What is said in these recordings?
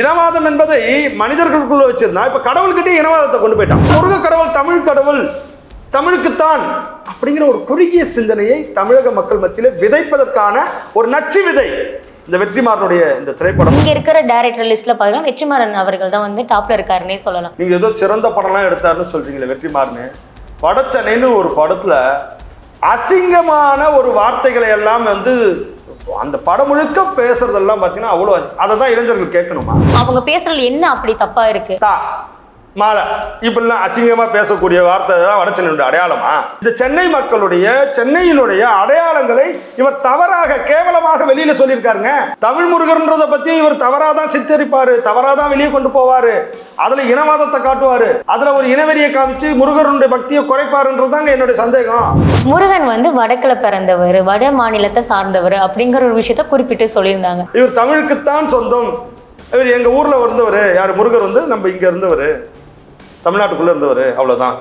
இனவாதம் என்பதை மனிதர்களுக்குள்ள வச்சிருந்தா இப்ப கடவுள்கிட்டே இனவாதத்தை கொண்டு போயிட்டான். முருக கடவுள் தமிழ் கடவுள், தமிழுக்குத்தான் அப்படிங்கிற ஒரு குறுகிய சிந்தனையை தமிழக மக்கள் மத்தியில விதைப்பதற்கான ஒரு நச்சு விதை இந்த வெற்றிமாறனுடைய இந்த திரைப்படம். இங்க இருக்கிற டைரக்டர் லிஸ்ட்ல பாத்தீங்கன்னா வெற்றிமாறன் அவர்கள் தான் வந்து டாப்ல இருக்காருன்னே சொல்லலாம். நீங்க ஏதோ சிறந்த படம்லாம் எடுத்தாருன்னு சொல்றீங்களே வெற்றிமாறன். படச்சனைன்னு ஒரு படத்துல அசிங்கமான ஒரு வார்த்தைகளை எல்லாம் வந்து அந்த படம் முழுக்க பேசுறதெல்லாம் பார்த்தீங்கன்னா அவ்வளோ, அதை தான் இளைஞர்கள் கேட்கணுமா? அவங்க பேசுறது என்ன அப்படி தப்பா இருக்கு? மாலை இப்படிலாம் அசிங்கமா பேசக்கூடிய வார்த்தை தான் வடசென்னையுடைய அடையாளமா? இந்த சென்னை மக்களுடைய சென்னையினுடைய அடையாளங்களை இவர் தவறாக கேவலமாக வெளியில சொல்லியிருக்காருங்க. தமிழ் முருகன்றதை பத்தி இவர் தவறாதான் சித்தரிப்பாரு, தவறாதான் வெளியே கொண்டு போவாரு, அதுல இனவாதத்தை காட்டுவாரு, அதுல ஒரு இனவெறியை காமிச்சு முருகனுடைய பக்தியை குறைப்பாருன்றதாங்க என்னுடைய சந்தேகம். முருகன் வந்து வடக்குல பிறந்தவர், வட மாநிலத்தை சார்ந்தவர் அப்படிங்கிற ஒரு விஷயத்த குறிப்பிட்டு சொல்லியிருந்தாங்க. இவர் தமிழுக்குத்தான் சொந்தம், இவர் எங்க ஊர்ல இருந்தவர், யார் முருகர் வந்து நம்ம இங்க இருந்தவர், தமிழ்நாட்டுக்குள்ள இருந்தவர், அவ்வளவுதான்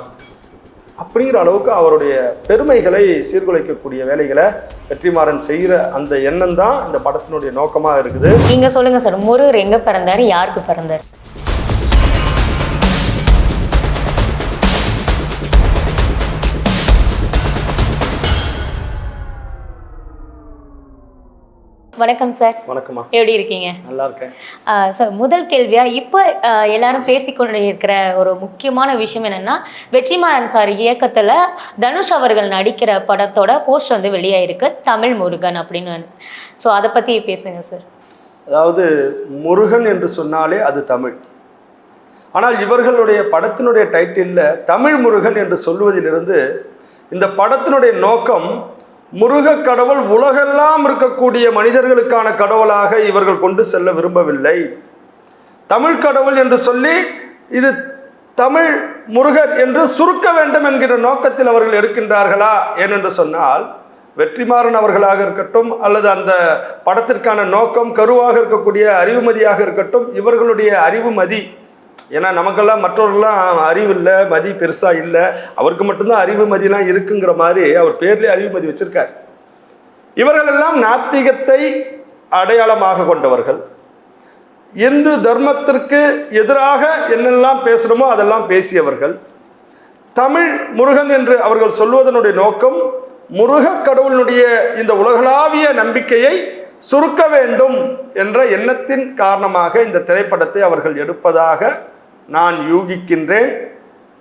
அப்படிங்கிற அளவுக்கு அவருடைய பெருமைகளை சீர்குலைக்கக்கூடிய வேலைகளை வெற்றிமாறன் செய்யற அந்த எண்ணம் தான் இந்த படத்தினுடைய நோக்கமாக இருக்குது. நீங்க சொல்லுங்க சார், முருகர் எங்க பிறந்தாரு, யாருக்கு பிறந்தாரு? வணக்கம் சார். வணக்கம்மா. எப்படி இருக்கீங்க? நல்லா இருக்கேன் சார். முதல் கேள்வியா இப்போ எல்லாரும் பேசிக்கொண்டு இருக்கிற ஒரு முக்கியமான விஷயம் என்னன்னா, வெற்றிமாறன் சார் இயக்கத்துல தனுஷ் அவர்கள் நடிக்கிற படத்தோட போஸ்டர் வந்து வெளியாயிருக்கு, தமிழ் முருகன் அப்படின்னு. ஸோ அதை பத்தி பேசுங்க சார். அதாவது முருகன் என்று சொன்னாலே அது தமிழ். ஆனால் இவர்களுடைய படத்தினுடைய டைட்டிலில் தமிழ் முருகன் என்று சொல்வதிலிருந்து இந்த படத்தினுடைய நோக்கம் முருக கடவுள் உலகெல்லாம் இருக்கக்கூடிய மனிதர்களுக்கான கடவுளாக இவர்கள் கொண்டு செல்ல விரும்பவில்லை. தமிழ் கடவுள் என்று சொல்லி இது தமிழ் முருகர் என்று சுருக்க வேண்டும் என்கிற நோக்கத்தில் அவர்கள் எடுக்கின்றார்களா ஏனென்று சொன்னால், வெற்றிமாறன் அவர்களாக இருக்கட்டும் அல்லது அந்த படத்திற்கான நோக்கம் கருவாக இருக்கக்கூடிய அறிவுமதியாக இருக்கட்டும், இவர்களுடைய அறிவுமதி, ஏன்னா நமக்கெல்லாம் மற்றவர்கள்லாம் அறிவு இல்லை, மதி பெருசாக இல்லை, அவருக்கு மட்டும்தான் அறிவு மதியெல்லாம் இருக்குங்கிற மாதிரி அவர் பேர்லேயே அறிவு மதி வச்சிருக்கார். இவர்கள் எல்லாம் நாத்திகத்தை அடையாளமாக கொண்டவர்கள். இந்து தர்மத்திற்கு எதிராக என்னெல்லாம் பேசுகிறோமோ அதெல்லாம் பேசியவர்கள். தமிழ் முருகன் என்று அவர்கள் சொல்வதனுடைய நோக்கம் முருக கடவுளினுடைய இந்த உலகளாவிய நம்பிக்கையை சுருக்க வேண்டும் என்ற எண்ணத்தின் காரணமாக இந்த திரைப்படத்தை அவர்கள் எடுப்பதாக நான் யூகிக்கின்றேன்.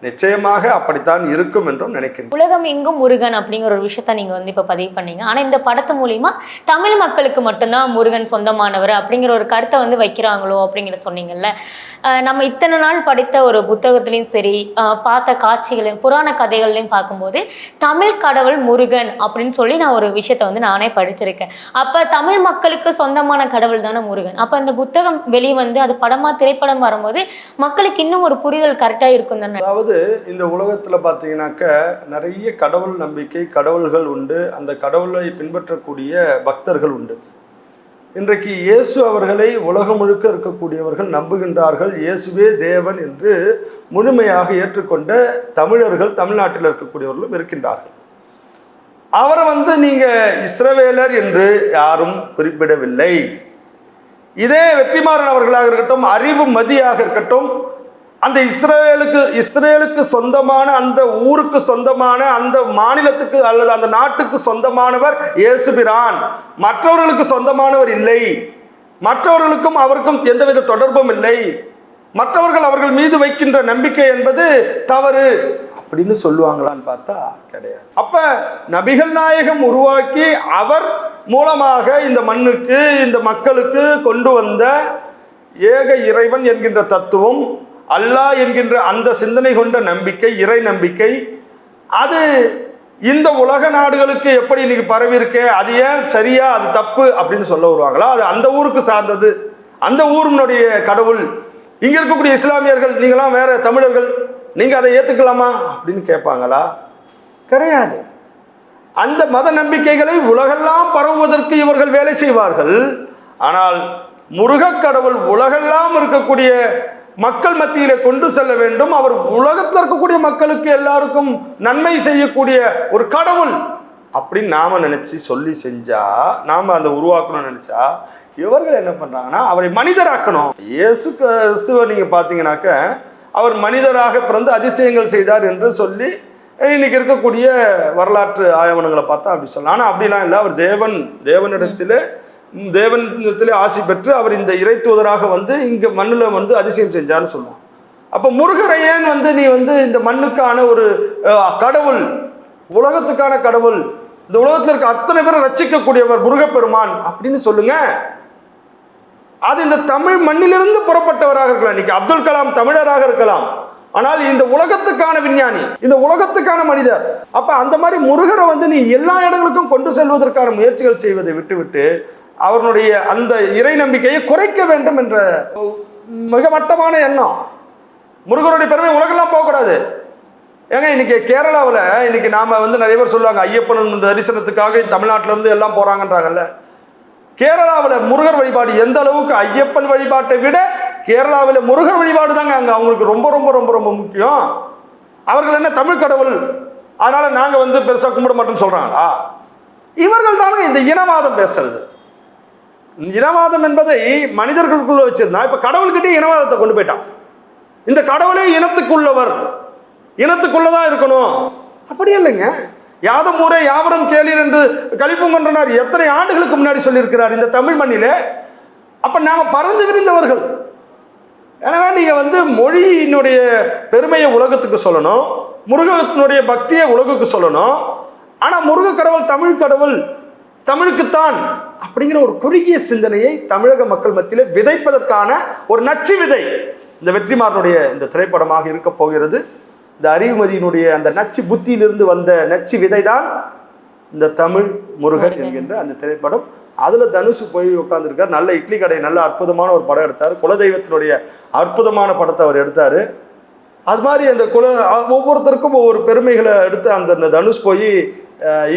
நிச்சயமாக அப்படித்தான் இருக்கும் என்றும் நினைக்கிறேன். உலகம் எங்கும் முருகன் அப்படிங்கிற ஒரு விஷயத்த நீங்க வந்து இப்ப பதிவு பண்ணீங்க. ஆனா இந்த படத்து மூலியமா தமிழ் மக்களுக்கு மட்டும்தான் முருகன் சொந்தமானவர் அப்படிங்கிற ஒரு கருத்தை வந்து வைக்கிறாங்களோ அப்படிங்கிற சொன்னீங்கல்ல. நம்ம இத்தனை நாள் படித்த ஒரு புத்தகத்திலையும் சரி, பார்த்த காட்சிகளையும் புராண கதைகள்லையும் பார்க்கும்போது தமிழ் கடவுள் முருகன் அப்படின்னு சொல்லி நான் ஒரு விஷயத்த வந்து நானே படிச்சிருக்கேன். அப்ப தமிழ் மக்களுக்கு சொந்தமான கடவுள் தானே முருகன். அப்ப இந்த புத்தகம் வெளியே வந்து அது படமா திரைப்படம் வரும்போது மக்களுக்கு இன்னும் ஒரு புரிதல் கரெக்டா இருக்கும் தானே. அதாவது இந்த உலகத்துல பாத்தீங்கன்னாக்க நிறைய கடவுள் நம்பிக்கை, கடவுள்கள் உண்டு, அந்த கடவுளை பின்பற்றக்கூடிய பக்தர்கள் உண்டு. இன்றைக்கு இயேசு அவர்களை உலகம் முழுக்க இருக்கக்கூடியவர்கள் நம்புகின்றார்கள். இயேசுவே தேவன் என்று முழுமையாக ஏற்றுக்கொண்ட தமிழர்கள் தமிழ்நாட்டில் இருக்கக்கூடியவர்களும் இருக்கின்றார்கள். அவரை வந்து நீங்க இஸ்ரவேலர் என்று யாரும் குறிப்பிடவில்லை. இதே வெற்றிமாறன் அவர்களாக இருக்கட்டும், அறிவு மதியாக இருக்கட்டும், அந்த இஸ்ரேலுக்கு சொந்தமான, அந்த ஊருக்கு சொந்தமான, அந்த மாநிலத்துக்கு அல்லது அந்த நாட்டுக்கு சொந்தமானவர் இயேசுபிரான், மற்றவர்களுக்கு சொந்தமானவர் இல்லை. மற்றவர்களுக்கும் அவருக்கும் எந்தவித தொடர்பும் இல்லை. மற்றவர்கள் அவர்கள் மீது வைக்கின்ற நம்பிக்கை என்பது தவறு அப்படின்னு சொல்லுவாங்களான்னு பார்த்தா கிடையாது. அப்ப நபிகள் நாயகம் உருவாக்கி அவர் மூலமாக இந்த மண்ணுக்கு இந்த மக்களுக்கு கொண்டு வந்த ஏக இறைவன் என்கின்ற தத்துவம், அல்லாஹ் என்கின்ற அந்த சிந்தனை கொண்ட நம்பிக்கை, இறை நம்பிக்கை, அது இந்த உலக நாடுகளுக்கு எப்படி இன்னைக்கு பரவி இருக்கே, அது ஏன் சரியா அது தப்பு அப்படின்னு சொல்ல வருவாங்களா? அது அந்த ஊருக்கு சார்ந்தது, அந்த ஊரினுடைய கடவுள். இங்க இருக்கக்கூடிய இஸ்லாமியர்கள், நீங்களாம் வேற தமிழர்கள், நீங்க அதை ஏத்துக்கலாமா அப்படின்னு கேட்பாங்களா? கிடையாது. அந்த மத நம்பிக்கைகளை உலகெல்லாம் பரவுவதற்கு இவர்கள் வேலை செய்வார்கள். ஆனால் முருக கடவுள் உலகெல்லாம் இருக்கக்கூடிய மக்கள் மத்தியில கொண்டு செல்ல வேண்டும், அவர் உலகத்தில் இருக்கக்கூடிய மக்களுக்கு எல்லாருக்கும் நன்மை செய்யக்கூடிய ஒரு கடவுள் அப்படின்னு நாம நினைச்சு சொல்லி செஞ்சா, நாம அந்த உருவாக்கணும்னு நினைச்சா இவர்கள் என்ன பண்றாங்கன்னா அவரை மனிதராக்கணும். இயேசு கிறிஸ்துவை நீங்க பார்த்தீங்கன்னாக்க அவர் மனிதராக பிறந்து அதிசயங்கள் செய்தார் என்று சொல்லி இன்னைக்கு இருக்கக்கூடிய வரலாற்று ஆய்வனங்களை பார்த்தா அப்படி சொல்லலாம். ஆனால் அப்படிலாம் இல்லை. அவர் தேவனிடத்திலே ஆசி பெற்று அவர் இந்த இறை தூதராக வந்து இங்கே மண்ணில் வந்து அதிசயம் செஞ்சார்னு சொல்லுவான். அப்போ முருகரை ஏன் வந்து நீ வந்து இந்த மண்ணுக்கான ஒரு கடவுள், உலகத்துக்கான கடவுள், இந்த உலகத்தில் இருக்க அத்தனை பேரை ரட்சிக்கக்கூடியவர் முருகப்பெருமான் அப்படின்னு சொல்லுங்க. அது இந்த தமிழ் மண்ணிலிருந்து புறப்பட்டவராக இருக்கலாம். இன்னைக்கு அப்துல் கலாம் தமிழராக இருக்கலாம், ஆனால் இந்த உலகத்துக்கான விஞ்ஞானி, இந்த உலகத்துக்கான மனிதர். அப்ப அந்த மாதிரி முருகரை வந்து நீ எல்லா இடங்களுக்கும் கொண்டு செல்வதற்கான முயற்சிகள் செய்வதை விட்டுவிட்டு அவர்களுடைய அந்த இறை நம்பிக்கையை குறைக்க வேண்டும் என்ற மிக மட்டமான எண்ணம். முருகருடைய பெருமை உலகெல்லாம் போகக்கூடாது. ஏங்க இன்னைக்கு கேரளாவில் இன்னைக்கு நாம வந்து நிறைய பேர் சொல்லுவாங்க ஐயப்பன் தரிசனத்துக்காக தமிழ்நாட்டில இருந்து எல்லாம் போறாங்கன்றாங்கல்ல. கேரளாவில் முருகர் வழிபாடு எந்த அளவுக்கு, ஐயப்பன் வழிபாட்டை விட கேரளாவில் முருகர் வழிபாடு தாங்க அங்கே அவங்களுக்கு ரொம்ப ரொம்ப ரொம்ப ரொம்ப முக்கியம். அவர்கள் என்ன தமிழ் கடவுள் அதனால நாங்கள் வந்து பெருசாக கும்பிட மாட்டோம்னு சொல்றாங்களா? இவர்கள் தானே இந்த இனவாதம் பேசுறது. இனவாதம் என்பதை மனிதர்களுக்குள்ள வச்சிருந்தா இப்ப கடவுள்கிட்டே இனவாதத்தை கொண்டு போயிட்டான். இந்த கடவுளே இனத்துக்குள்ளவர், இனத்துக்குள்ளதான் இருக்கணும். அப்படி இல்லைங்க. யாதும் ஊரே யாவரும் கேளீர் என்று கலிப்பூங்கன்றனார் எத்தனை ஆண்டுகளுக்கு முன்னாடி சொல்லியிருக்கிறார் இந்த தமிழ் மண்ணிலே. அப்ப நாம பறந்து விரிந்தவர்கள். எனவே நீங்க வந்து மொழியினுடைய பெருமையை உலகத்துக்கு சொல்லணும், முருகனுடைய பக்தியை உலகுக்கு சொல்லணும். ஆனா முருக கடவுள் தமிழ் கடவுள், தமிழுக்குத்தான் அப்படிங்கிற ஒரு குறுகிய சிந்தனையை தமிழக மக்கள் மத்தியிலே விதைப்பதற்கான ஒரு நச்சு விதை இந்த வெற்றிமாறனுடைய இந்த திரைப்படமாக இருக்க போகிறது. இந்த அறிவுமதியினுடைய அந்த நச்சு புத்தியிலிருந்து வந்த நச்சு விதை தான் இந்த தமிழ் முருகன் என்கின்ற அந்த திரைப்படம். அதுல தனுஷ் போய் உட்கார்ந்துருக்கார். நல்ல இட்லி கடை, நல்ல அற்புதமான ஒரு படம் எடுத்தார். குலதெய்வத்தினுடைய அற்புதமான படத்தை அவர் எடுத்தாரு. அது மாதிரி அந்த ஒவ்வொருத்தருக்கும் ஒவ்வொரு பெருமைகளை எடுத்து அந்த தனுஷ் போய்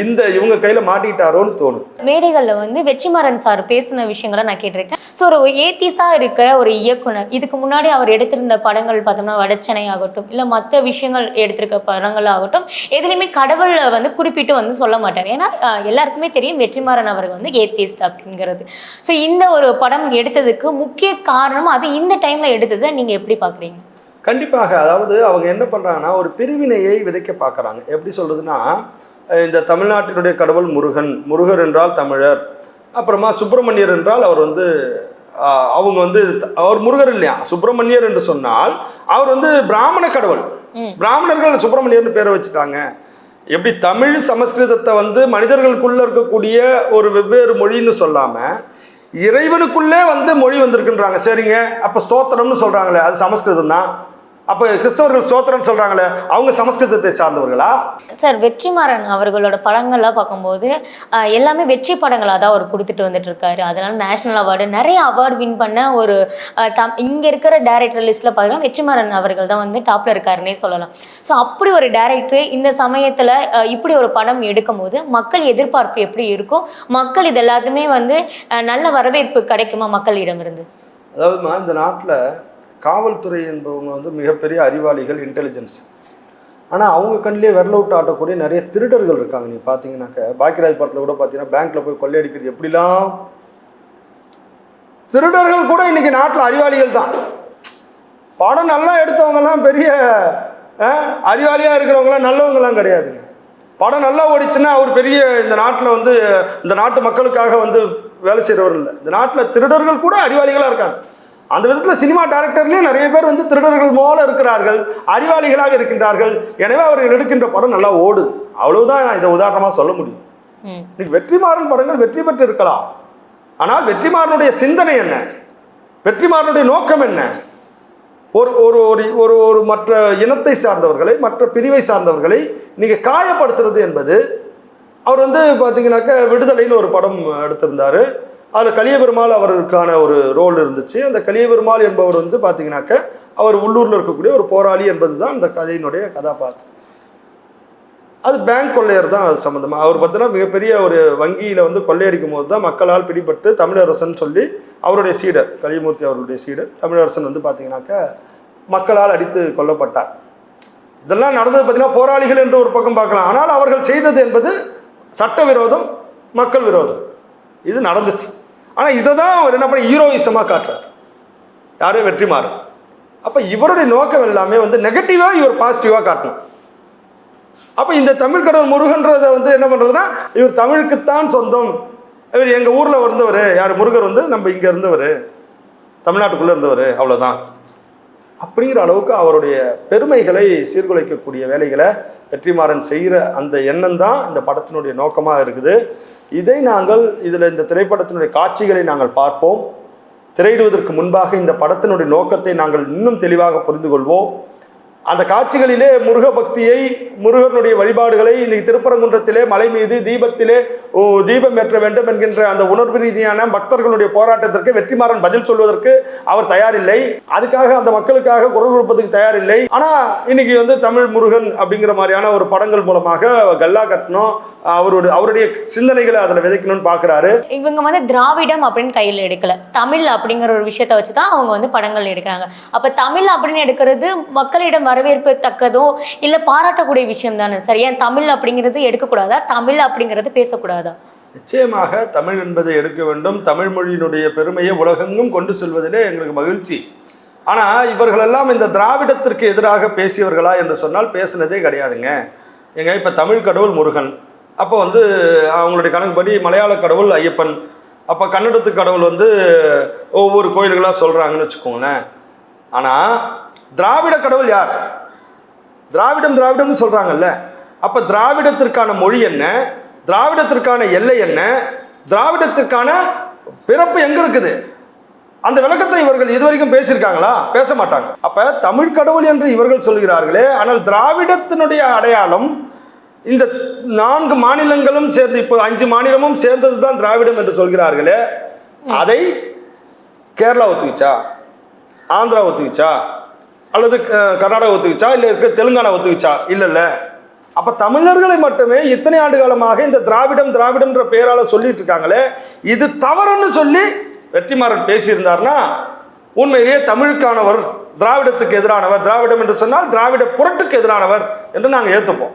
இந்த இவங்க கையில மாட்டிட்டாரோன்னு தோணும். மேடைகளில் வந்து வெற்றிமாறன் சார் பேசின விஷயங்களை நான் கேட்டிருக்கேன். ஸோ ஒரு ஏத்திஸா இருக்கிற ஒரு இயக்குனர், இதுக்கு முன்னாடி அவர் எடுத்திருந்த படங்கள் பார்த்தோம்னா வடச்சென்னை ஆகட்டும், இல்லை மற்ற விஷயங்கள் எடுத்திருக்க படங்கள் ஆகட்டும், எதுலையுமே கடவுளை வந்து குறிப்பிட்டு வந்து சொல்ல மாட்டார். ஏன்னா எல்லாருக்குமே தெரியும் வெற்றிமாறன் அவர்கள் வந்து ஏத்திஸ்ட் அப்படிங்கிறது. ஸோ இந்த ஒரு படம் எடுத்ததுக்கு முக்கிய காரணம் அது இந்த டைம்ல எடுத்ததை நீங்க எப்படி பார்க்குறீங்க? கண்டிப்பாக. அதாவது அவங்க என்ன பண்றாங்கன்னா ஒரு பிரிவினையை விதைக்க பார்க்குறாங்க. எப்படி சொல்றதுன்னா, இந்த தமிழ்நாட்டினுடைய கடவுள் முருகன், முருகர் என்றால் தமிழர், அப்புறமா சுப்பிரமணியர் என்றால் அவர் வந்து அவங்க வந்து அவர் முருகர் இல்லையா, சுப்பிரமணியர் என்று சொன்னால் அவர் வந்து பிராமண கடவுள். பிராமணர்கள் சுப்பிரமணியர்னு பேரை வச்சுட்டாங்க. எப்படி தமிழ் சமஸ்கிருதத்தை வந்து மனிதர்களுக்குள்ள இருக்கக்கூடிய ஒரு வெவ்வேறு மொழின்னு சொல்லாம இறைவனுக்குள்ளே வந்து மொழி வந்திருக்குன்றாங்க. சரிங்க, அப்ப ஸ்தோத்திரம்னு சொல்றாங்களே அது சமஸ்கிருதம் தான். அப்போ கிறிஸ்தவர்கள் ஸ்தோத்திரம் சொல்றாங்களே அவங்க சமஸ்கிருதத்தை சார்ந்தவர்களா? சார் வெற்றிமாறன் அவர்களோட படங்கள்லாம் பார்க்கும்போது எல்லாமே வெற்றி படங்களாக தான் அவர் கொடுத்துட்டு வந்துட்டு இருக்காரு. அதனால நேஷனல் அவார்டு, நிறைய அவார்டு வின் பண்ண ஒரு இங்கே இருக்கிற டைரக்டர் லிஸ்ட்டில் பார்த்தீங்கன்னா வெற்றிமாறன் அவர்கள் தான் வந்து டாப்பில் இருக்காருன்னே சொல்லலாம். ஸோ அப்படி ஒரு டைரக்டர் இந்த சமயத்தில் இப்படி ஒரு படம் எடுக்கும் போது மக்கள் எதிர்பார்ப்பு எப்படி இருக்கும்? மக்கள் இது எல்லாத்துமே வந்து நல்ல வரவேற்பு கிடைக்குமா மக்களிடமிருந்து? அதாவதுமா இந்த நாட்டில் காவல்துறை என்பவங்க வந்து மிகப்பெரிய அறிவாளிகள், இன்டெலிஜென்ஸ். ஆனால் அவங்க கண்ணிலே விரல விட்டு ஆட்டக்கூடிய நிறைய திருடர்கள் இருக்காங்க. நீ பார்த்தீங்கன்னாக்க பாக்கியராஜ் படத்தில் கூட பார்த்தீங்கன்னா பேங்க்கில் போய் கொள்ளையடிக்கிறது எப்படிலாம். திருடர்கள் கூட இன்னைக்கு நாட்டில் அறிவாளிகள் தான். படம் நல்லா எடுத்தவங்கலாம் பெரிய அறிவாளியாக இருக்கிறவங்களாம் நல்லவங்களாம் கிடையாதுங்க. படம் நல்லா ஓடிச்சுன்னா அவர் பெரிய இந்த நாட்டில் வந்து இந்த நாட்டு மக்களுக்காக வந்து வேலை செய்கிறவர் இல்லை. இந்த நாட்டில் திருடர்கள் கூட அறிவாளிகளாக இருக்காங்க. அந்த விதத்தில் சினிமா டைரக்டர்லேயே நிறைய பேர் வந்து திருடர்கள் போல இருக்கிறார்கள், அறிவாளிகளாக இருக்கின்றார்கள். எனவே அவர்கள் எடுக்கின்ற படம் நல்லா ஓடுது. அவ்வளவுதான் நான் இதை உதாரணமாக சொல்ல முடியும். இன்னைக்கு வெற்றிமாறன் படங்கள் வெற்றி பெற்று இருக்கலாம். ஆனால் வெற்றிமாறனுடைய சிந்தனை என்ன, வெற்றிமாறனுடைய நோக்கம் என்ன? ஒரு ஒரு ஒரு ஒரு மற்ற இனத்தை சார்ந்தவர்களை, மற்ற பிரிவை சார்ந்தவர்களை நீங்கள் காயப்படுத்துறது என்பது. அவர் வந்து பார்த்தீங்கன்னாக்க விடுதலைன்னு ஒரு படம் எடுத்திருந்தார். அதில் கலியபெருமாள் அவர்களுக்கான ஒரு ரோல் இருந்துச்சு. அந்த கலியபெருமாள் என்பவர் வந்து பார்த்தீங்கன்னாக்க அவர் உள்ளூரில் இருக்கக்கூடிய ஒரு போராளி என்பது தான் அந்த கதையினுடைய கதாபாத்திரம். அது பேங்க் கொள்ளையர் தான் அது சம்மந்தமாக. அவர் பார்த்தீங்கன்னா மிகப்பெரிய ஒரு வங்கியில் வந்து கொள்ளையடிக்கும் போது தான் மக்களால் பிடிபட்டு தமிழரசன் சொல்லி அவருடைய சீடர், கலியமூர்த்தி அவர்களுடைய சீடர் தமிழரசன் வந்து பார்த்தீங்கன்னாக்க மக்களால் அடித்து கொல்லப்பட்டார். இதெல்லாம் நடந்தது பார்த்தீங்கன்னா போராளிகள் என்று ஒரு பக்கம் பார்க்கலாம். ஆனால் அவர்கள் செய்தது என்பது சட்டவிரோதம், மக்கள் விரோதம். இது நடந்துச்சு. ஆனால் இதை தான் அவர் என்ன பண்ண ஹீரோயிசமாக காட்டுறார் யாரே வெற்றிமாறன். அப்போ இவருடைய நோக்கம் எல்லாமே வந்து நெகட்டிவாக இவர் பாசிட்டிவாக காட்டணும். அப்போ இந்த தமிழ் கடவுள் முருகன்றதை வந்து என்ன பண்ணுறதுன்னா, இவர் தமிழுக்குத்தான் சொந்தம், இவர் எங்கள் ஊரில் இருந்தவர், யார் முருகர் வந்து நம்ம இங்கே இருந்தவர், தமிழ்நாட்டுக்குள்ளே இருந்தவர், அவ்வளோதான் அப்படிங்கிற அளவுக்கு அவருடைய பெருமைகளை சீர்குலைக்கக்கூடிய வேலைகளை வெற்றிமாறன் செய்கிற அந்த எண்ணம் தான் இந்த படத்தினுடைய நோக்கமாக இருக்குது. இதை நாங்கள் இதில் இந்த திரைப்படத்தினுடைய காட்சிகளை நாங்கள் பார்ப்போம். திரையிடுவதற்கு முன்பாக இந்த படத்தினுடைய நோக்கத்தை நாங்கள் இன்னும் தெளிவாக புரிந்து கொள்வோம். அந்த காட்சிகளிலே முருக பக்தியை, முருகனுடைய வழிபாடுகளை இன்னைக்கு திருப்பரங்குன்றத்திலே மலை மீது தீபத்திலே தீபம் ஏற்ற வேண்டும் என்கின்ற அந்த உணர்வு ரீதியான பக்தர்களுடைய போராட்டத்திற்கு வெற்றிமாறன் பதில் சொல்வதற்கு அவர் தயாரில்லை. அதுக்காக அந்த மக்களுக்காக குரல் கொடுப்பதற்கு தயாரில்லை. ஆனா இன்னைக்கு வந்து தமிழ் முருகன் அப்படிங்கிற மாதிரியான ஒரு படங்கள் மூலமாக கல்லா கட்டணும், அவருடைய சிந்தனைகளை அதில் விதைக்கணும்னு பார்க்குறாரு. இவங்க வந்து திராவிடம் அப்படின்னு கையில் எடுக்கல, தமிழ் அப்படிங்கிற ஒரு விஷயத்தை வச்சு தான் அவங்க வந்து படங்கள் எடுக்கிறாங்க. அப்போ தமிழ் அப்படின்னு எடுக்கிறது மக்களிடம் வரவேற்பு தக்கதோ இல்லை பாராட்டக்கூடிய விஷயம் தானே சார்? ஏன் தமிழ் அப்படிங்கிறது எடுக்கக்கூடாதா, தமிழ் அப்படிங்கிறது பேசக்கூடாதா? நிச்சயமாக தமிழ் என்பதை எடுக்க வேண்டும். தமிழ் மொழியினுடைய பெருமையை உலகெங்கும் கொண்டு செல்வதிலே எங்களுக்கு மகிழ்ச்சி. ஆனால் இவர்களெல்லாம் இந்த திராவிடத்திற்கு எதிராக பேசியவர்களா என்று சொன்னால் பேசினதே கிடையாதுங்க. ஏங்க இப்போ தமிழ் கடவுள் முருகன், அப்போ வந்து அவங்களுடைய கணக்குப்படி மலையாள கடவுள் ஐயப்பன், அப்போ கன்னடத்து கடவுள் வந்து ஒவ்வொரு கோயில்களாக சொல்கிறாங்கன்னு வச்சுக்கோங்களேன். ஆனால் திராவிட கடவுள் யார்? திராவிடம்னு சொல்கிறாங்கல்ல. அப்போ திராவிடத்திற்கான மொழி என்ன, திராவிடத்திற்கான எல்லை என்ன, திராவிடத்திற்கான பிறப்பு எங்கே இருக்குது? அந்த விளக்கத்தை இவர்கள் இதுவரைக்கும் பேசியிருக்காங்களா? பேச மாட்டாங்க. அப்போ தமிழ் கடவுள் என்று இவர்கள் சொல்கிறார்களே, ஆனால் திராவிடத்தினுடைய அடையாளம் இந்த 4 மாநிலங்களும் சேர்ந்து, இப்போ 5 மாநிலமும் சேர்ந்தது தான் திராவிடம் என்று சொல்கிறார்களே, அதை கேரளா ஒத்துக்கிச்சா, ஆந்திரா ஒத்துக்கிச்சா, அல்லது கர்நாடகா ஒத்துக்கிச்சா, இல்லை இருக்க தெலுங்கானா ஒத்துக்கிச்சா? இல்லைல்ல. அப்போ தமிழர்களை மட்டுமே இத்தனை ஆண்டு காலமாக இந்த திராவிடம்ன்ற பெயரால் சொல்லிட்டு இருக்காங்களே, இது தவறுன்னு சொல்லி வெற்றிமாறன் பேசியிருந்தார்னா உண்மையிலேயே தமிழுக்கானவர், திராவிடத்துக்கு எதிரானவர், திராவிடம் என்று சொன்னால் திராவிட புரட்டுக்கு எதிரானவர் என்று நாங்கள் ஏற்றுப்போம்.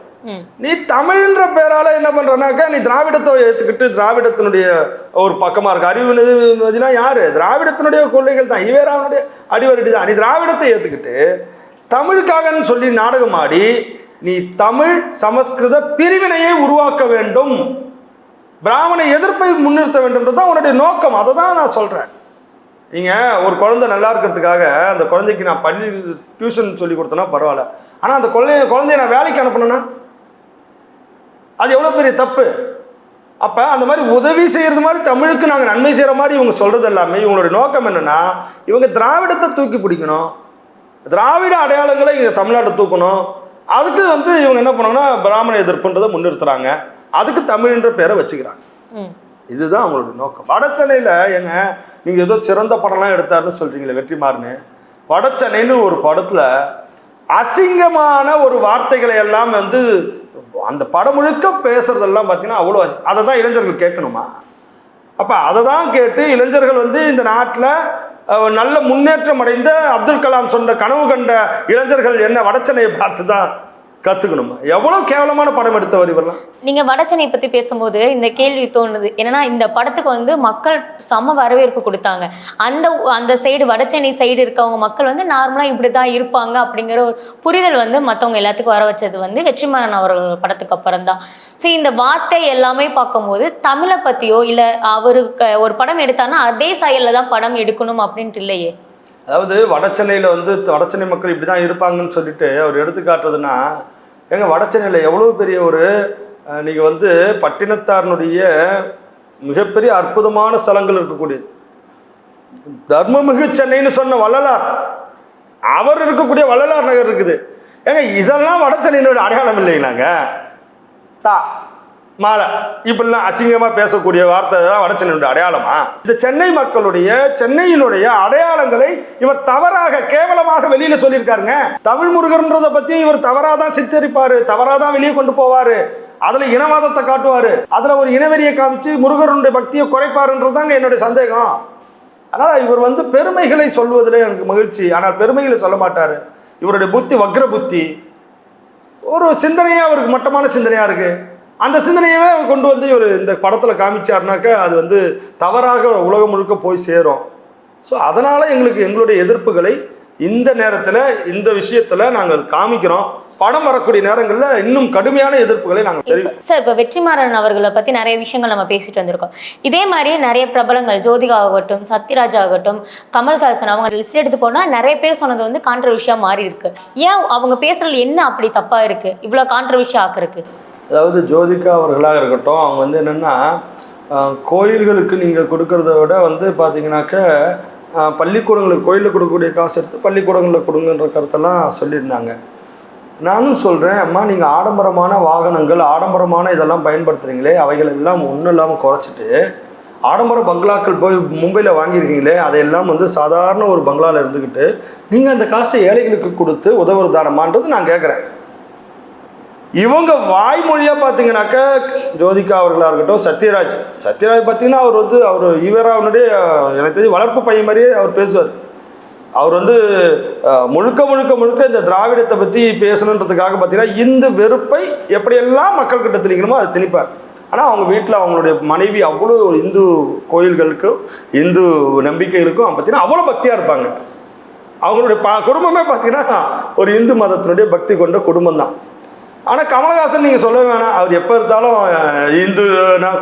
நீ தமிழ்ன்ற பேரால என்ன பண்றனாக்கா, நீ திராவிடத்தை ஏற்றுக்கிட்டு திராவிடத்தினுடைய ஒரு பக்கமா இருக்க அறிவுனா யாரு? திராவிடத்தினுடைய கொள்கைகள் தான், ஈவேராவுடைய அடிவரடி தான். நீ திராவிடத்தை ஏற்றுக்கிட்டு தமிழுக்காகன்னு சொல்லி நாடகம் ஆடி நீ தமிழ் சமஸ்கிருத பிரிவினையை உருவாக்க வேண்டும், பிராமண எதிர்ப்பை முன்னிறுத்த வேண்டும் தான் உன்னுடைய நோக்கம். அதை தான் நான் சொல்றேன். நீங்கள் ஒரு குழந்தை நல்லா இருக்கிறதுக்காக அந்த குழந்தைக்கு நான் பள்ளி டியூஷன் சொல்லி கொடுத்தேன்னா பரவாயில்ல, ஆனால் அந்த குழந்தைய நான் வேலைக்கு அனுப்பணுன்னா அது எவ்வளோ பெரிய தப்பு. அப்போ அந்த மாதிரி உதவி செய்கிறது மாதிரி தமிழுக்கு நாங்கள் நன்மை செய்கிற மாதிரி இவங்க சொல்கிறது எல்லாமே இவங்களுடைய நோக்கம் என்னென்னா, இவங்க திராவிடத்தை தூக்கி பிடிக்கணும், திராவிட அடையாளங்களை இங்கே தமிழ்நாட்டை தூக்கணும். அதுக்கு வந்து இவங்க என்ன பண்ணாங்கன்னா பிராமண எதிர்ப்புன்றதை முன்னிறுத்துறாங்க, அதுக்கு தமிழ்ன்ற பேரை வச்சுக்கிறாங்க. இதுதான் அவங்களோட நோக்கம். வடச்சென்னையில் ஏங்க நீங்கள் ஏதோ சிறந்த படம்லாம் எடுத்தாருன்னு சொல்கிறீங்களே வெற்றிமாறன், வடச்சென்னைன்னு ஒரு படத்தில் அசிங்கமான ஒரு வார்த்தைகளை எல்லாம் வந்து அந்த படம் முழுக்க பேசுறதெல்லாம் பார்த்தீங்கன்னா அவ்வளோ, அதை தான் இளைஞர்கள் கேட்கணுமா? அப்போ அதை தான் கேட்டு இளைஞர்கள் வந்து இந்த நாட்டில் நல்ல முன்னேற்றம் அடைந்த அப்துல் கலாம் சொன்ன கனவு கண்ட இளைஞர்கள் என்ன வடச்சென்னையை பார்த்து தான் கற்றுக்கணுமா? எவ்வளோ கேவலமான படம் எடுத்தவர் இவரெல்லாம். நீங்கள் வடச்சென்னை பற்றி பேசும்போது இந்த கேள்வி தோணுது என்னன்னா, இந்த படத்துக்கு வந்து மக்கள் செம வரவேற்பு கொடுத்தாங்க. அந்த சைடு வடச்சென்னை சைடு இருக்கவங்க மக்கள் வந்து நார்மலாக இப்படி தான் இருப்பாங்க அப்படிங்கிற ஒரு புரிதல் வந்து மற்றவங்க எல்லாத்துக்கும் வர வச்சது வந்து வெற்றிமாறன் அவர்கள் படத்துக்கு அப்புறம் தான். ஸோ இந்த வார்த்தை எல்லாமே பார்க்கும்போது தமிழை பற்றியோ இல்லை அவருக்கு ஒரு படம் எடுத்தாங்கன்னா அதே சாயலில் தான் படம் எடுக்கணும் அப்படின்ட்டு இல்லையே. அதாவது வடச்சென்னையில் வந்து வடச்சென்னை மக்கள் இப்படி தான் இருப்பாங்கன்னு சொல்லிட்டு அவர் எடுத்து காட்டுறதுன்னா, எங்க வடச்சென்னையில் எவ்வளோ பெரிய ஒரு நீங்கள் வந்து பட்டினத்தாரனுடைய மிகப்பெரிய அற்புதமான ஸ்தலங்கள் இருக்கக்கூடியது. தர்மமிகு சென்னைன்னு சொன்ன வள்ளலார், அவர் இருக்கக்கூடிய வள்ளலார் நகர் இருக்குது. ஏங்க இதெல்லாம் வடச்சென்னையினுடைய அடையாளம் இல்லைங்களாங்க. தா மாலை இப்படிலாம் அசிங்கமாக பேசக்கூடிய வார்த்தை தான் வடச்சென்னையுடைய அடையாளமா? இந்த சென்னை மக்களுடைய சென்னையினுடைய அடையாளங்களை இவர் தவறாக கேவலமாக வெளியில சொல்லியிருக்காருங்க. தமிழ் முருகன்றதை பற்றி இவர் தவறாக தான் சித்தரிப்பாரு, தவறாக தான் வெளியே கொண்டு போவாரு, அதுல இனவாதத்தை காட்டுவாரு, அதுல ஒரு இனவெறியை காமிச்சு முருகருடைய பக்தியை குறைப்பாருன்றதாங்க என்னுடைய சந்தேகம். அதனால இவர் வந்து பெருமைகளை சொல்வதில் எனக்கு மகிழ்ச்சி, ஆனால் பெருமைகளை சொல்ல மாட்டாரு. இவருடைய புத்தி வக்ர புத்தி, ஒரு சிந்தனையா அவருக்கு மட்டமான சிந்தனையா இருக்கு. அந்த சிந்தனையவே கொண்டு வந்து இவர் இந்த படத்தில் காமிச்சார்னாக்க அது வந்து தவறாக உலகம் முழுக்க போய் சேரும். ஸோ அதனால் எங்களுடைய எதிர்ப்புகளை இந்த நேரத்தில் இந்த விஷயத்தில் நாங்கள் காமிக்கிறோம். படம் வரக்கூடிய நேரங்களில் இன்னும் கடுமையான எதிர்ப்புகளை நாங்கள் தெரியும். சார், இப்போ வெற்றிமாறன் அவர்களை பற்றி நிறைய விஷயங்கள் நம்ம பேசிட்டு வந்திருக்கோம். இதே மாதிரி நிறைய பிரபலங்கள், ஜோதிகா ஆகட்டும், சத்யராஜ் ஆகட்டும், கமல்ஹாசன், அவங்க லிஸ்ட் எடுத்து போனால் நிறைய பேர் சொன்னது வந்து கான்ட்ரவர்ஷியாக மாறி இருக்கு. ஏன் அவங்க பேசுறது என்ன அப்படி தப்பாக இருக்குது, இவ்வளோ கான்ட்ரவர்ஷி ஆக்குறதுக்கு? அதாவது ஜோதிகா அவர்களாக இருக்கட்டும், அவங்க வந்து என்னென்னா கோயில்களுக்கு நீங்கள் கொடுக்கறத விட வந்து பார்த்தீங்கன்னாக்க பள்ளிக்கூடங்களுக்கு கோயிலில் கொடுக்கக்கூடிய காசு எடுத்து பள்ளிக்கூடங்களில் கொடுங்கன்ற கருத்தெல்லாம் சொல்லியிருந்தாங்க. நானும் சொல்கிறேன், அம்மா நீங்கள் ஆடம்பரமான வாகனங்கள், ஆடம்பரமான இதெல்லாம் பயன்படுத்துகிறீங்களே, அவைகள் எல்லாம் ஒன்றும் இல்லாமல் குறைச்சிட்டு ஆடம்பர பங்களாக்கள் போய் மும்பையில் வாங்கியிருக்கீங்களே, அதையெல்லாம் வந்து சாதாரண ஒரு பங்களாவில் இருந்துக்கிட்டு நீங்கள் அந்த காசை ஏழைகளுக்கு கொடுத்து உதவுறதானமான்றது நான் கேட்குறேன். இவங்க வாய்மொழியாக பார்த்தீங்கன்னாக்க ஜோதிகா அவர்களாக இருக்கட்டும், சத்யராஜ் பார்த்தீங்கன்னா அவர் ஈவராவனுடைய எனக்கு தெரிஞ்சு வளர்ப்பு பையன் மாதிரியே அவர் பேசுவார். அவர் வந்து முழுக்க இந்த திராவிடத்தை பற்றி பேசணுன்றதுக்காக பார்த்தீங்கன்னா இந்த வெறுப்பை எப்படியெல்லாம் மக்கள்கிட்ட திணிக்கணுமோ அதை திணிப்பார். ஆனால் அவங்க வீட்டில் அவங்களுடைய மனைவி அவ்வளோ இந்து கோயில்களுக்கும் இந்து நம்பிக்கைகளுக்கும் பார்த்தீங்கன்னா அவ்வளோ பக்தியாக இருப்பாங்க. அவங்களுடைய குடும்பமே பார்த்தீங்கன்னா ஒரு இந்து மதத்தினுடைய பக்தி கொண்ட குடும்பம் தான். ஆனால் கமலஹாசன் நீங்கள் சொல்ல வேணாம், அவர் எப்போ இருந்தாலும் இந்து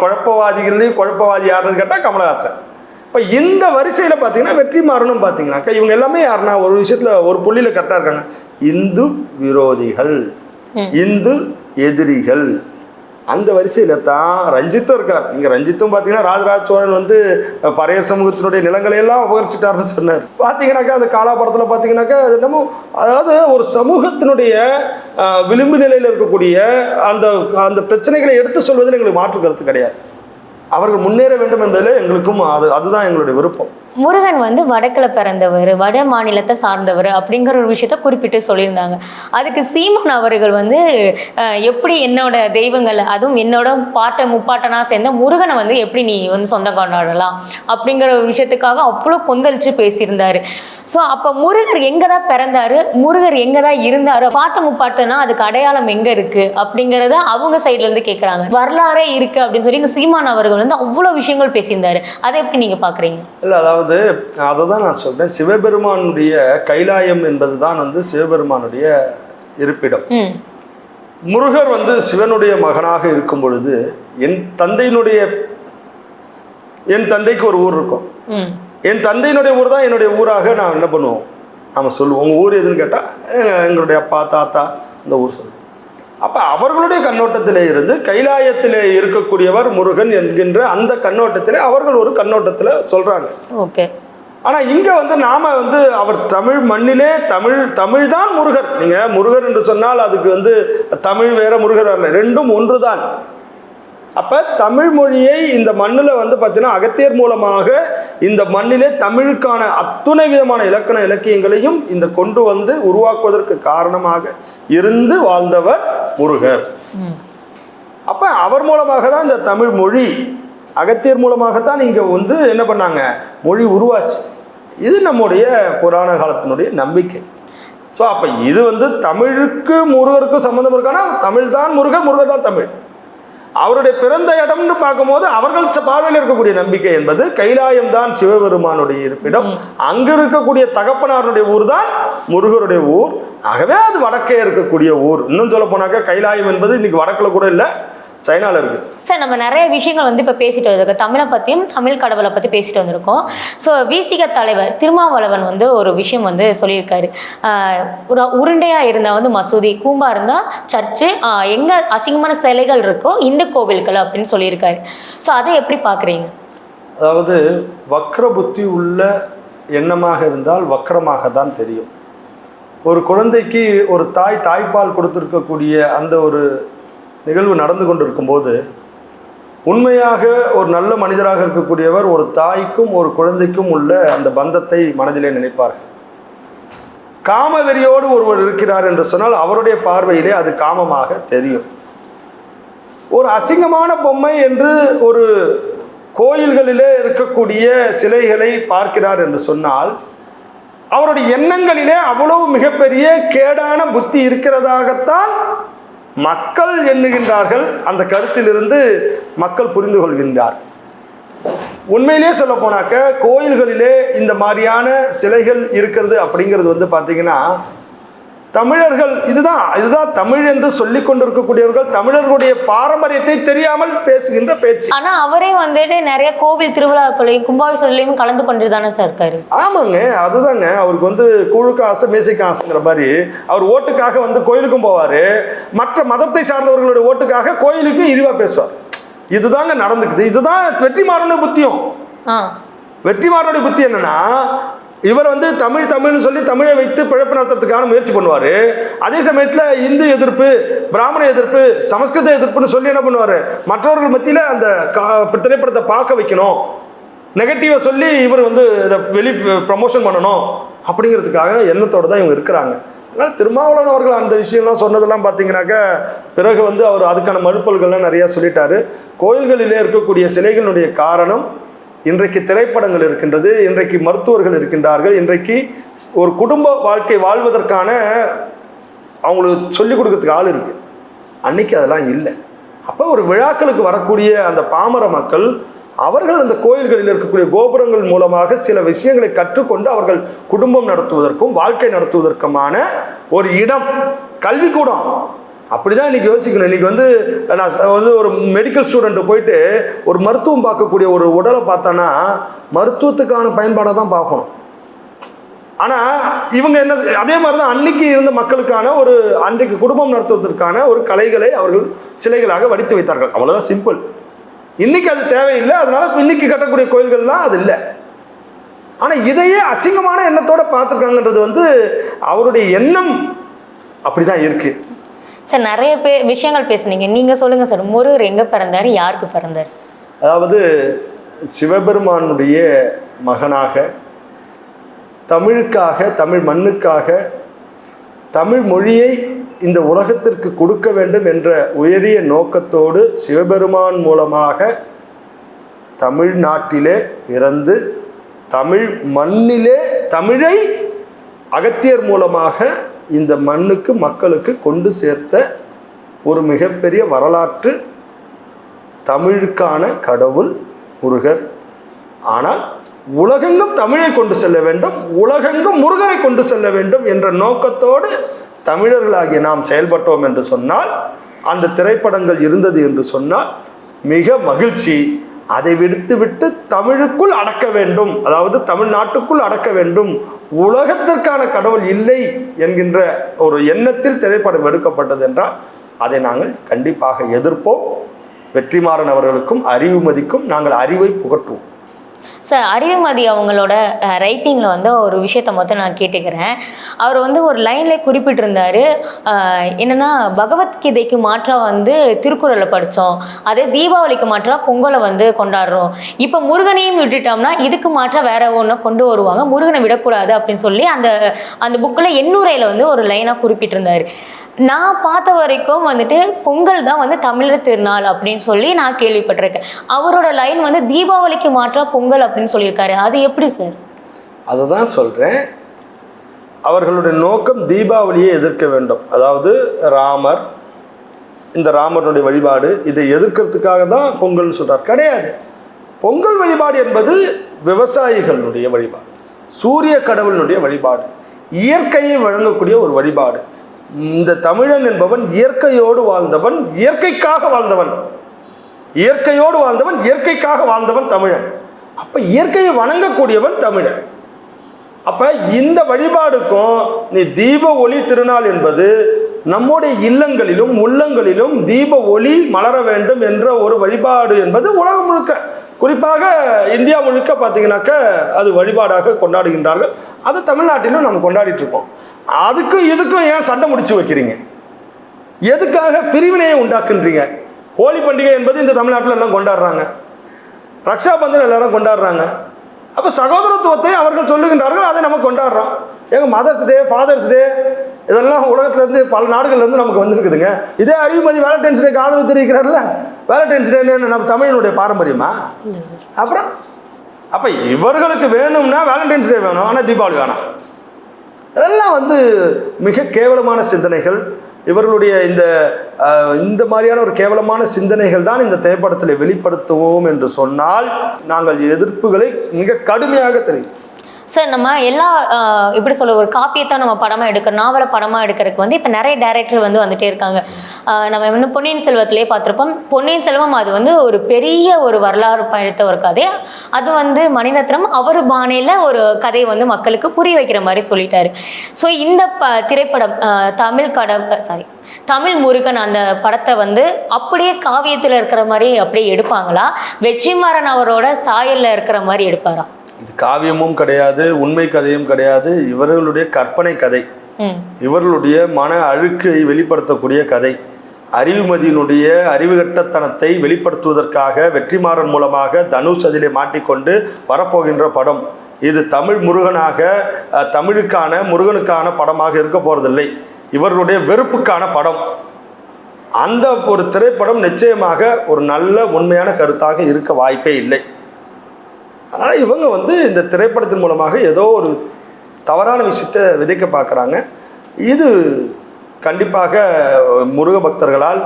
குழப்பவாதிகள்லேயும் குழப்பவாதி யாருன்னு கேட்டால் கமலஹாசன். இப்போ இந்த வரிசையில் பார்த்தீங்கன்னா வெற்றிமாறனும் பார்த்தீங்கன்னாக்கா இவங்க எல்லாமே யாருன்னா ஒரு விஷயத்தில் ஒரு புள்ளியில் கரெக்டாக இருக்காங்க. இந்து விரோதிகள், இந்து எதிரிகள். அந்த வரிசையில் தான் ரஞ்சித்தும் இருக்கார். நீங்கள் ரஞ்சித்தும் பார்த்தீங்கன்னா ராஜராஜ சோழன் வந்து பறையர் சமூகத்தினுடைய நிலங்களை எல்லாம் அபகரிச்சிட்டாருன்னு சொன்னார். பார்த்தீங்கன்னாக்கா அந்த காலாபுரத்தில் பார்த்தீங்கன்னாக்கா அது என்னமோ அதாவது ஒரு சமூகத்தினுடைய விளிம்பு நிலையில் இருக்கக்கூடிய அந்த பிரச்சனைகளை எடுத்து சொல்வதில் எங்களுக்கு மாற்று கருத்து கிடையாது. அவர்கள் முன்னேற வேண்டும் என்பதில் எங்களுக்கும் அதுதான் எங்களுடைய விருப்பம். முருகன் வந்து வடக்கில் பிறந்தவர், வட மாநிலத்தை சார்ந்தவர் அப்படிங்கிற ஒரு விஷயத்த குறிப்பிட்டு சொல்லியிருந்தாங்க. அதுக்கு சீமான் அவர்கள் வந்து எப்படி என்னோட தெய்வங்கள், அதுவும் என்னோட முப்பாட்டனா சேர்ந்த முருகனை வந்து எப்படி நீ வந்து சொந்தம் கொண்டாடலாம் அப்படிங்கிற ஒரு விஷயத்துக்காக அவ்வளோ கொந்தளிச்சு பேசியிருந்தாரு. ஸோ அப்போ முருகர் எங்கே தான் பிறந்தாரு, முருகர் எங்கே தான் இருந்தார், முப்பாட்டனா அதுக்கு அடையாளம் எங்கே இருக்குது அப்படிங்கிறத அவங்க சைட்லேருந்து கேட்குறாங்க. வரலாறே இருக்குது அப்படின்னு சொல்லி சீமான் அவர்கள் வந்து அவ்வளோ விஷயங்கள் பேசியிருந்தாரு. அதை எப்படி நீங்கள் பார்க்குறீங்க? இல்லை, அதாவது அதை தான் நான் சொல்கிறேன். சிவபெருமானுடைய கைலாயம் என்பது தான் வந்து சிவபெருமானுடைய இருப்பிடம். முருகர் வந்து சிவனுடைய மகனாக இருக்கும் பொழுது என் தந்தைக்கு ஒரு ஊர் இருக்கும். என் தந்தையினுடைய ஊர் தான் என்னுடைய ஊராக நான் என்ன பண்ணுவோம், நம்ம சொல்லுவோம். உங்கள் ஊர் எதுன்னு கேட்டால் எங்களுடைய அப்பா தாத்தா இந்த ஊர் சொல்லுவோம். அப்போ அவர்களுடைய கண்ணோட்டத்திலே இருந்து கைலாயத்திலே இருக்கக்கூடியவர் முருகன் என்கின்ற அந்த கண்ணோட்டத்திலே அவர்கள் ஒரு கண்ணோட்டத்தில் சொல்கிறாங்க. ஓகே. ஆனால் இங்கே வந்து நாம் வந்து அவர் தமிழ் மண்ணிலே தமிழ் தான் முருகர். நீங்கள் முருகர் என்று சொன்னால் அதுக்கு வந்து தமிழ் வேற முருகர் அல்ல, ரெண்டும் ஒன்று தான். அப்போ தமிழ் மொழியை இந்த மண்ணில் வந்து பார்த்தீங்கன்னா அகத்தியர் மூலமாக இந்த மண்ணிலே தமிழுக்கான அத்துணை விதமான இலக்கியங்களையும் இந்த கொண்டு வந்து உருவாக்குவதற்கு காரணமாக இருந்து வாழ்ந்தவர் முருகர். அப்போ அவர் மூலமாக தான் இந்த தமிழ் மொழி, அகத்தியர் மூலமாகத்தான் இங்கே வந்து என்ன பண்ணாங்க, மொழி உருவாச்சு. இது நம்முடைய புராண காலத்தினுடைய நம்பிக்கை. ஸோ அப்போ இது வந்து தமிழுக்கு முருகருக்கும் சம்மந்தம் இருக்கானா, தமிழ் தான் முருகர், முருகர் தான் தமிழ். அவருடைய பிறந்த இடம்னு பார்க்கும்போது அவர்கள் பார்வையில் இருக்கக்கூடிய நம்பிக்கை என்பது கைலாயம் தான் சிவபெருமானுடைய இருப்பிடம், அங்கு இருக்கக்கூடிய தகப்பனாருடைய ஊர் தான் முருகருடைய ஊர். ஆகவே அது வடக்கே இருக்கக்கூடிய ஊர். இன்னும் சொல்ல போனாக்க கைலாயம் என்பது இன்னைக்கு வடக்கில் கூட இல்லை, சைனாவில் இருக்குது. சார், நம்ம நிறைய விஷயங்கள் வந்து இப்போ பேசிட்டு வந்திருக்கோம். தமிழை பற்றியும் தமிழ் கடவுளை பற்றி பேசிட்டு வந்திருக்கோம். ஸோ விசிக தலைவர் திருமாவளவன் வந்து ஒரு விஷயம் வந்து சொல்லியிருக்காரு. ஒரு உருண்டையாக இருந்தால் வந்து மசூதி, கூம்பா இருந்தால் சர்ச்சு, எங்கே அசிங்கமான சிலைகள் இருக்கோ இந்து கோவில்கள் அப்படின்னு சொல்லியிருக்காரு. ஸோ அதை எப்படி பார்க்குறீங்க? அதாவது வக்ர புத்தி உள்ள எண்ணமாக இருந்தால் வக்ரமாக தான் தெரியும். ஒரு குழந்தைக்கு ஒரு தாய்ப்பால் கொடுத்துருக்கக்கூடிய அந்த ஒரு நிகழ்வு நடந்து கொண்டு இருக்கும்போது உண்மையாக ஒரு நல்ல மனிதராக இருக்கக்கூடியவர் ஒரு தாய்க்கும் ஒரு குழந்தைக்கும் உள்ள அந்த பந்தத்தை மனதிலே நினைப்பார்கள். காமவெறியோடு ஒருவர் இருக்கிறார் என்று சொன்னால் அவருடைய பார்வையிலே அது காமமாக தெரியும். ஒரு அசிங்கமான பொம்மை என்று ஒரு கோயில்களிலே இருக்கக்கூடிய சிலைகளை பார்க்கிறார் என்று சொன்னால் அவருடைய எண்ணங்களிலே அவ்வளவு மிகப்பெரிய கேடான புத்தி இருக்கிறதாகத்தான் மக்கள் எண்ணுகின்றார்கள், அந்த கருத்திலிருந்து மக்கள் புரிந்து கொள்கின்றார். உண்மையிலே சொல்ல போனாக்க கோயில்களிலே இந்த மாதிரியான சிலைகள் இருக்கிறது அப்படிங்கிறது வந்து பார்த்தீங்கன்னா, தமிழர்கள் இதுதான் தமிழ் என்று சொல்லிக் கொண்டிருக்கக்கூடியவர்கள் தமிழர்களுடைய பாரம்பரியத்தை தெரியாமல் பேசுகின்ற பேச்சு. ஆனா அவரே வந்துட்டு நிறைய கோவில் திருவிழாக்களையும் கும்பாபிஷேகங்களையும் கலந்து கொண்டு தானே சார் இருக்காரு. ஆமாங்க, அதுதாங்க. அவருக்கு வந்து கூழுக்கு ஆசை மேசைக்கு ஆசைங்கிற மாதிரி அவர் ஓட்டுக்காக வந்து கோயிலுக்கும் போவார், மற்ற மதத்தை சார்ந்தவர்களுடைய ஓட்டுக்காக கோயிலுக்கும் இழிவா பேசுவார். இதுதாங்க நடந்துக்குது. இதுதான் வெற்றிமாறனுடைய புத்தியும். வெற்றிமாறனுடைய புத்தி என்னன்னா, இவர் வந்து தமிழ்னு சொல்லி தமிழை வைத்து பிழப்பு நடத்துறதுக்கான முயற்சி பண்ணுவார். அதே சமயத்தில் இந்து எதிர்ப்பு, பிராமண எதிர்ப்பு, சமஸ்கிருத எதிர்ப்புன்னு சொல்லி என்ன பண்ணுவார், மற்றவர்கள் மத்தியில் அந்த திரைப்படத்தை பார்க்க வைக்கணும், நெகட்டிவாக சொல்லி இவர் வந்து இதை ப்ரமோஷன் பண்ணணும் அப்படிங்கிறதுக்காக எண்ணத்தோடு தான் இவங்க இருக்கிறாங்க. அதனால் திருமாவளவன் அவர்கள் அந்த விஷயம்லாம் சொன்னதெல்லாம் பார்த்தீங்கன்னாக்கா பிறகு வந்து அவர் அதுக்கான மறுப்பல்கள்லாம் நிறையா சொல்லிட்டாரு. கோயில்களிலே இருக்கக்கூடிய சிலைகளுடைய காரணம் இன்றைக்கு திரைப்படங்கள் இருக்கின்றது, இன்றைக்கு மருத்துவர்கள் இருக்கின்றார்கள், இன்றைக்கு ஒரு குடும்ப வாழ்க்கை வாழ்வதற்கான அவங்களுக்கு சொல்லிக் கொடுக்கறதுக்கு ஆள் இருக்குது. அன்னைக்கு அதெல்லாம் இல்லை. அப்போ ஒரு விழாக்களுக்கு வரக்கூடிய அந்த பாமர மக்கள் அவர்கள் அந்த கோயில்களில் இருக்கக்கூடிய கோபுரங்கள் மூலமாக சில விஷயங்களை கற்றுக்கொண்டு அவர்கள் குடும்பம் நடத்துவதற்கும் வாழ்க்கை நடத்துவதற்குமான ஒரு இடம், கல்விக்கூடம். அப்படிதான் இன்னைக்கு யோசிக்கணும். இன்னைக்கு வந்து நான் வந்து ஒரு மெடிக்கல் ஸ்டூடெண்ட் போயிட்டு ஒரு மருத்துவம் பார்க்கக்கூடிய ஒரு உடலை பார்த்தோன்னா மருத்துவத்துக்கான பயன்பாடாக தான் பார்க்கணும். ஆனால் இவங்க என்ன, அதே மாதிரி தான் அன்னைக்கு இருந்த மக்களுக்கான ஒரு அன்றைக்கு குடும்பம் நடத்துவதற்கான ஒரு கலைகளை அவர்கள் சிலைகளாக வடித்து வைத்தார்கள். அவ்வளோதான், சிம்பிள். இன்னைக்கு அது தேவையில்லை. அதனால இன்னைக்கு கட்டக்கூடிய கோயில்கள்லாம் அது இல்லை. ஆனால் இதையே அசிங்கமான எண்ணத்தோடு பார்த்துருக்காங்கன்றது வந்து அவருடைய எண்ணம் அப்படிதான் இருக்கு. சார் நிறைய விஷயங்கள் பேசுனீங்க, நீங்க சொல்லுங்க சார். முருகர் எங்க பிறந்தார், யாருக்கு பிறந்தார்? அதாவது சிவபெருமானுடைய மகனாக, தமிழுக்காக, தமிழ் மண்ணுக்காக, தமிழ் மொழியை இந்த உலகத்திற்கு கொடுக்க வேண்டும் என்ற உயரிய நோக்கத்தோடு சிவபெருமான் மூலமாக தமிழ்நாட்டிலே பிறந்து தமிழ் மண்ணிலே தமிழை அகத்தியர் மூலமாக இந்த மண்ணுக்கு மக்களுக்கு கொண்டு சேர்த்த ஒரு மிகப்பெரிய வரலாற்று தமிழுக்கான கடவுள் முருகர். ஆனால் உலகெங்கும் தமிழை கொண்டு செல்ல வேண்டும், உலகெங்கும் முருகரை கொண்டு செல்ல வேண்டும் என்ற நோக்கத்தோடு தமிழர்களாகிய நாம் செயல்பட்டோம் என்று சொன்னால், அந்த திரைப்படங்கள் இருந்தது என்று சொன்னால் மிக மகிழ்ச்சி. அதை விடுத்துவிட்டு தமிழுக்குள் அடக்க வேண்டும், அதாவது தமிழ்நாட்டுக்குள் அடக்க வேண்டும், உலகத்திற்கான கடவுள் இல்லை என்கின்ற ஒரு எண்ணத்தில் திரைப்படம் எடுக்கப்பட்டது என்றால் அதை நாங்கள் கண்டிப்பாக எதிர்ப்போம். வெற்றிமாறன் அவர்களுக்கும் அறிவுமதிக்கும் நாங்கள் அறிவை புகட்டுவோம். சார், அறிவுமதி அவங்களோட ரைட்டிங்கில் வந்து ஒரு விஷயத்தை மொத்தம் நான் கேட்டுக்கிறேன். அவர் வந்து ஒரு லைனில் குறிப்பிட்டிருந்தார், என்னென்னா பகவத்கீதைக்கு மாற்றாக வந்து திருக்குறளை படித்தோம், அதே தீபாவளிக்கு மாற்றாக பொங்கலை வந்து கொண்டாடுறோம், இப்போ முருகனையும் விட்டுட்டோம்னா இதுக்கு மாற்றாக வேற ஒன்று கொண்டு வருவாங்க, முருகனை விடக்கூடாது அப்படின்னு சொல்லி அந்த புக்கில் எண்ணூரையில் வந்து ஒரு லைனாக குறிப்பிட்டிருந்தார். நான் பார்த்த வரைக்கும் வந்துட்டு பொங்கல் தான் வந்து தமிழர் திருநாள் அப்படின்னு சொல்லி நான் கேள்விப்பட்டிருக்கேன். அவரோட லைன் வந்து தீபாவளிக்கு மாற்றா பொங்கல் அப்படின்னு சொல்லியிருக்காரு. அது எப்படி சார்? அதை தான் சொல்கிறேன். அவர்களுடைய நோக்கம் தீபாவளியை எதிர்க்க வேண்டும். அதாவது ராமர், இந்த ராமனுடைய வழிபாடு, இதை எதிர்க்கிறதுக்காக தான் பொங்கல்னு சொல்கிறார். கிடையாது. பொங்கல் வழிபாடு என்பது விவசாயிகளுடைய வழிபாடு, சூரிய கடவுளினுடைய வழிபாடு, இயற்கையை வழங்கக்கூடிய ஒரு வழிபாடு. இந்த தமிழன் என்பவன் இயற்கையோடு வாழ்ந்தவன், இயற்கைக்காக வாழ்ந்தவன், இயற்கைக்காக வாழ்ந்தவன் தமிழன். அப்ப இயற்கையை வணங்கக்கூடியவன் தமிழன். அப்ப இந்த வழிபாடுக்கும் நீ தீப ஒளி திருநாள் என்பது நம்முடைய இல்லங்களிலும் உள்ளங்களிலும் தீப ஒளி மலர வேண்டும் என்ற ஒரு வழிபாடு என்பது உலகம் முழுக்க, குறிப்பாக இந்தியா முழுக்க பார்த்தீங்கன்னாக்க அது வழிபாடாக கொண்டாடுகின்றார்கள். அது தமிழ்நாட்டிலும் நம்ம கொண்டாடிட்டு இருக்கோம். அதுக்கும் இதுக்கும் ஏன் சண்டை முடிச்சு வைக்கிறீங்க? எதுக்காக பிரிவினையை உண்டாக்குன்றீங்க? ஹோலி பண்டிகை என்பது இந்த தமிழ்நாட்டில் எல்லாம் கொண்டாடுறாங்க, ரக்ஷா பந்தன் எல்லாரும் கொண்டாடுறாங்க. அப்போ சகோதரத்துவத்தை அவர்கள் சொல்லுகின்றார்கள், அதை நம்ம கொண்டாடுறோம். எங்கள் மதர்ஸ் டே, ஃபாதர்ஸ் டே இதெல்லாம் உலகத்துலேருந்து பல நாடுகள்லேருந்து நமக்கு வந்துருக்குதுங்க. இதே அறிவுமதி வேலண்டைன்ஸ் டேக்கு ஆதரவு தெரிவிக்கிறார்ல, வேலண்டைன்ஸ் டே நம்ம தமிழனுடைய பாரம்பரியமா? அப்புறம் அப்போ இவர்களுக்கு வேணும்னா வேலண்டைன்ஸ் டே வேணும், ஆனால் தீபாவளி வேணாம். இதெல்லாம் வந்து மிக கேவலமான சிந்தனைகள். இவர்களுடைய இந்த மாதிரியான ஒரு கேவலமான சிந்தனைகள் தான் இந்த திரைப்படத்தில் வெளிப்படுத்துவோம் என்று சொன்னால் நாங்கள் எதிர்ப்புகளை மிக கடுமையாக தெரியும். சார் நம்ம எல்லா எப்படி சொல்ல ஒரு காப்பியத்தை நம்ம படமாக எடுக்கிறோம், நாவலை படமாக எடுக்கிறதுக்கு வந்து இப்போ நிறைய டைரக்டர் வந்து வந்துட்டே இருக்காங்க. நம்ம இன்னும் பொன்னியின் செல்வத்திலே பார்த்துருப்போம். பொன்னியின் செல்வம் அது வந்து ஒரு பெரிய ஒரு வரலாறு பயணித்த ஒரு கதை. அது வந்து மணிரத்னம் அவர் பாணியில் ஒரு கதையை வந்து மக்களுக்கு புரிய வைக்கிற மாதிரி சொல்லிட்டாரு. ஸோ இந்த திரைப்படம் தமிழ் முருகன் அந்த படத்தை வந்து அப்படியே காவியத்தில் இருக்கிற மாதிரி அப்படியே எடுப்பாங்களா, வெற்றிமாறன் அவரோட சாயலில் இருக்கிற மாதிரி எடுப்பாரா? இது காவியமும் கிடையாது, உண்மை கதையும் கிடையாது, இவர்களுடைய கற்பனை கதை, இவர்களுடைய மன அழுக்கை வெளிப்படுத்தக்கூடிய கதை. அறிவுமதியினுடைய அறிவுகட்டத்தனத்தை வெளிப்படுத்துவதற்காக வெற்றிமாறன் மூலமாக தனுஷ் அதிலே மாட்டிக்கொண்டு வரப்போகின்ற படம். இது தமிழ் முருகனுக்கான படமாக இருக்க போறதில்லை, இவர்களுடைய வெறுப்புக்கான படம். அந்த ஒரு திரைப்படம் நிச்சயமாக ஒரு நல்ல உண்மையான கருத்தாக இருக்க வாய்ப்பே இல்லை. அதனால் இவங்க வந்து இந்த திரைப்படத்தின் மூலமாக ஏதோ ஒரு தவறான விஷயத்தை விதைக்க பார்க்குறாங்க. இது கண்டிப்பாக முருக பக்தர்களால்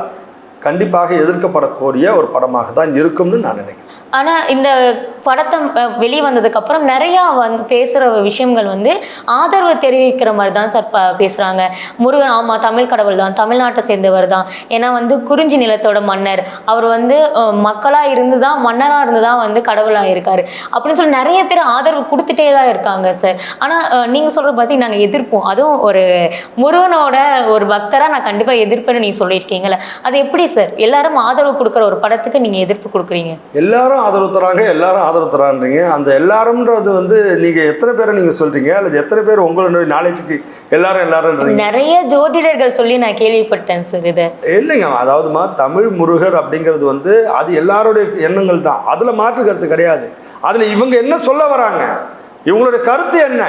கண்டிப்பாக எதிர்க்கப்படக்கூடிய ஒரு படமாக தான் இருக்கும்னு நான் நினைக்கிறேன். ஆனால் இந்த படத்தை வெளியே வந்ததுக்கப்புறம் நிறையா பேசுகிற விஷயங்கள் வந்து ஆதரவு தெரிவிக்கிற மாதிரி தான் சார் பேசுகிறாங்க. முருகன் ஆமாம் தமிழ் கடவுள் தான், தமிழ்நாட்டை சேர்ந்தவர் தான், ஏன்னா வந்து குறிஞ்சி நிலத்தோட மன்னர் அவர் வந்து மக்களாக இருந்து தான் மன்னராக இருந்து தான் வந்து கடவுளாக இருக்கார் அப்படின்னு சொல்லி நிறைய பேர் ஆதரவு கொடுத்துட்டே தான் இருக்காங்க சார். ஆனால் நீங்கள் சொல்கிற பார்த்தி நாங்கள் எதிர்ப்போம், அதுவும் ஒரு முருகனோட ஒரு பக்தராக நான் கண்டிப்பாக எதிர்ப்பேன்னு நீங்கள் சொல்லியிருக்கீங்களே, அது எப்படி சார் எல்லாரும் ஆதரவு கொடுக்குற ஒரு படத்துக்கு நீங்கள் எதிர்ப்பு கொடுக்குறீங்க? எல்லாரும் ஆதரவு தராங்க, எல்லாரும் ஆதரவு தரான்றீங்க. அந்த எல்லாரும்ன்றது வந்து நீங்கள் எத்தனை பேரை நீங்கள் சொல்கிறீங்க, அல்லது எத்தனை பேர் உங்களுடைய நாலேஜுக்கு எல்லாரும் நிறைய ஜோதிடர்கள் சொல்லி நான் கேள்விப்பட்டேன் சார். இது இல்லைங்க, அதாவதுமா தமிழ் முருகர் அப்படிங்கிறது வந்து அது எல்லாருடைய எண்ணங்கள் தான், அதில் மாற்று கருத்து கிடையாது. அதில் இவங்க என்ன சொல்ல வராங்க, இவங்களுடைய கருத்து என்ன,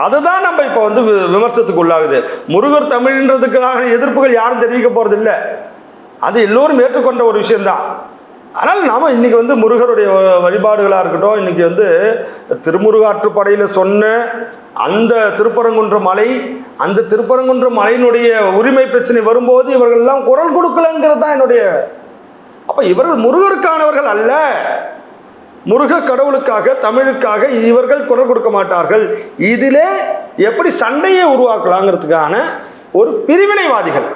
அதுதான் நம்ம இப்போ வந்து விமர்சனத்துக்கு உள்ளாகுது. முருகர் தமிழ்ன்றதுக்கான எதிர்ப்புகள் யாரும் தெரிவிக்க போகிறது இல்லை, அது எல்லோரும் ஏற்றுக்கொண்ட ஒரு விஷயம்தான். ஆனால் நாம் இன்றைக்கி வந்து முருகருடைய வழிபாடுகளாக இருக்கட்டும், இன்றைக்கி வந்து திருமுருகாற்றுப்படையில் சொன்ன அந்த திருப்பரங்குன்ற மலை, அந்த திருப்பரங்குன்ற மலையினுடைய உரிமை பிரச்சனை வரும்போது இவர்கள்லாம் குரல் கொடுக்கலங்கிறது தான் என்னுடைய. அப்போ இவர்கள் முருகருக்கானவர்கள் அல்ல, முருக கடவுளுக்காக தமிழுக்காக இவர்கள் குரல் கொடுக்க மாட்டார்கள். இதிலே எப்படி சண்டையை உருவாக்கலாங்கிறதுக்கான ஒரு பிரிவினைவாதிகள்,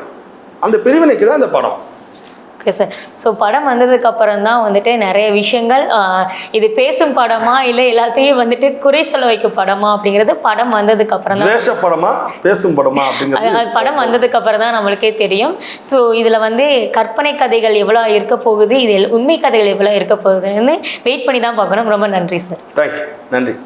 அந்த பிரிவினைக்கு தான் இந்த படம். Okay sir. ஸோ படம் வந்ததுக்கப்புறம் தான் வந்துட்டு நிறைய விஷயங்கள் இது பேசும் படமா இல்லை எல்லாத்தையும் வந்துட்டு குறை சொல்ல வைக்கும் படமா அப்படிங்கிறது படம் வந்ததுக்கப்புறம் தான், பேச படமா பேசும் படமா அப்படிங்கிறது படம் வந்ததுக்கப்புறம் தான் நம்மளுக்கே தெரியும். ஸோ இதில் வந்து கற்பனை கதைகள் எவ்வளோ இருக்க போகுது, இது உண்மை கதைகள் எவ்வளோ இருக்க போகுதுன்னு வெயிட் பண்ணி தான் பார்க்கணும். ரொம்ப நன்றி சார். தேங்க்யூ. நன்றி.